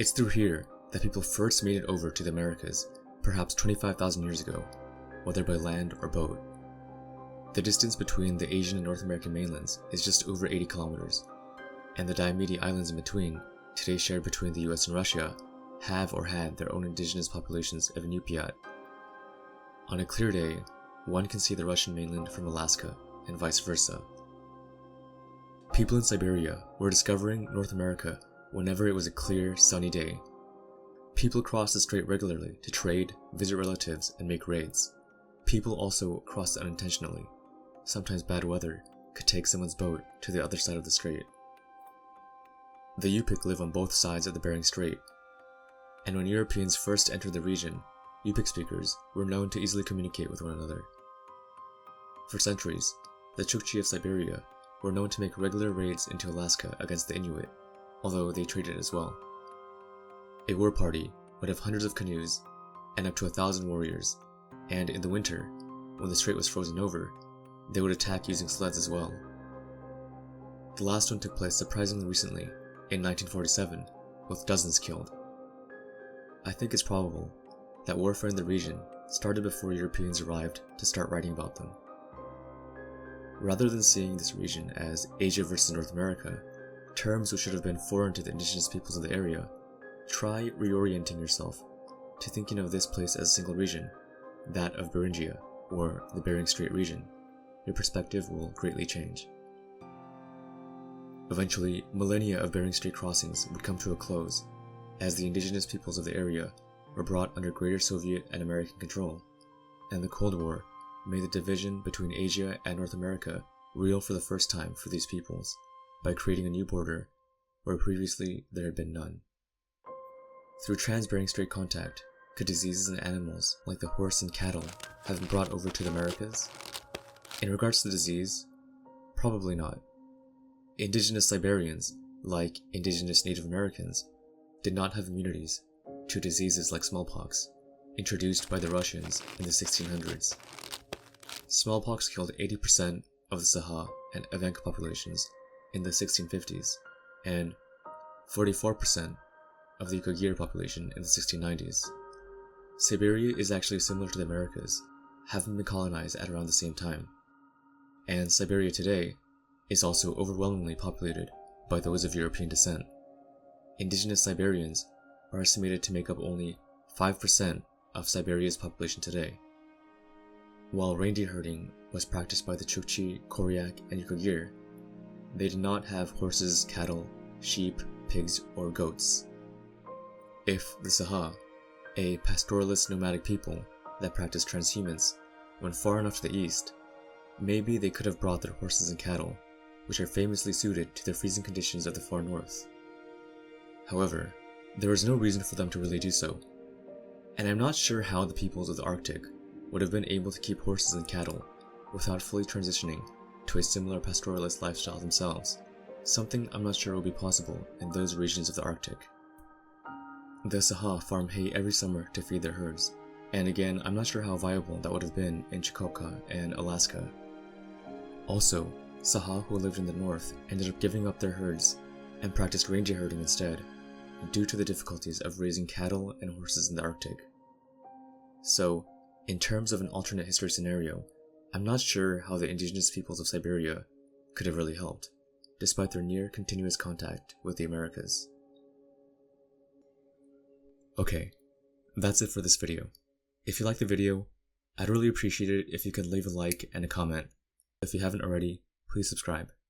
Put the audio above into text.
It's through here that people first made it over to the Americas, perhaps 25,000 years ago, whether by land or boat. The distance between the Asian and North American mainlands is just over 80 kilometers, and the Diomede Islands in between, today shared between the US and Russia, have or had their own indigenous populations of Inupiat. On a clear day, one can see the Russian mainland from Alaska, and vice versa. People in Siberia were discovering North America whenever it was a clear, sunny day. People crossed the strait regularly to trade, visit relatives, and make raids. People also crossed unintentionally. Sometimes bad weather could take someone's boat to the other side of the strait. The Yupik live on both sides of the Bering Strait, and when Europeans first entered the region, Yupik speakers were known to easily communicate with one another. For centuries, the Chukchi of Siberia were known to make regular raids into Alaska against the Inuit, although they traded as well. A war party would have hundreds of canoes and up to 1,000 warriors, and in the winter, when the strait was frozen over, they would attack using sleds as well. The last one took place surprisingly recently, in 1947, with dozens killed. I think it's probable that warfare in the region started before Europeans arrived to start writing about them. Rather than seeing this region as Asia versus North America, terms which should have been foreign to the indigenous peoples of the area, try reorienting yourself to thinking of this place as a single region, that of Beringia, or the Bering Strait region. Your perspective will greatly change. Eventually, millennia of Bering Strait crossings would come to a close, as the indigenous peoples of the area were brought under greater Soviet and American control, and the Cold War made the division between Asia and North America real for the first time for these peoples, by creating a new border where previously there had been none. Through trans-Bering Strait contact, could diseases in animals like the horse and cattle have been brought over to the Americas? In regards to disease, probably not. Indigenous Siberians, like indigenous Native Americans, did not have immunities to diseases like smallpox, introduced by the Russians in the 1600s. Smallpox killed 80% of the Saha and Evenk populations in the 1650s, and 44% of the Yukagir population in the 1690s. Siberia is actually similar to the Americas, having been colonized at around the same time, and Siberia today is also overwhelmingly populated by those of European descent. Indigenous Siberians are estimated to make up only 5% of Siberia's population today. While reindeer herding was practiced by the Chukchi, Koryak, and Yukagir, they did not have horses, cattle, sheep, pigs, or goats. If the Saha, a pastoralist nomadic people that practiced transhumance, went far enough to the east, maybe they could have brought their horses and cattle, which are famously suited to the freezing conditions of the far north. However, there was no reason for them to really do so, and I'm not sure how the peoples of the Arctic would have been able to keep horses and cattle without fully transitioning to a similar pastoralist lifestyle themselves, something I'm not sure will be possible in those regions of the Arctic. The Saha farm hay every summer to feed their herds, and again, I'm not sure how viable that would have been in Chukotka and Alaska. Also, Saha who lived in the north ended up giving up their herds and practiced reindeer herding instead, due to the difficulties of raising cattle and horses in the Arctic. So, in terms of an alternate history scenario, I'm not sure how the indigenous peoples of Siberia could have really helped, despite their near continuous contact with the Americas. Okay, that's it for this video. If you liked the video, I'd really appreciate it if you could leave a like and a comment. If you haven't already, please subscribe.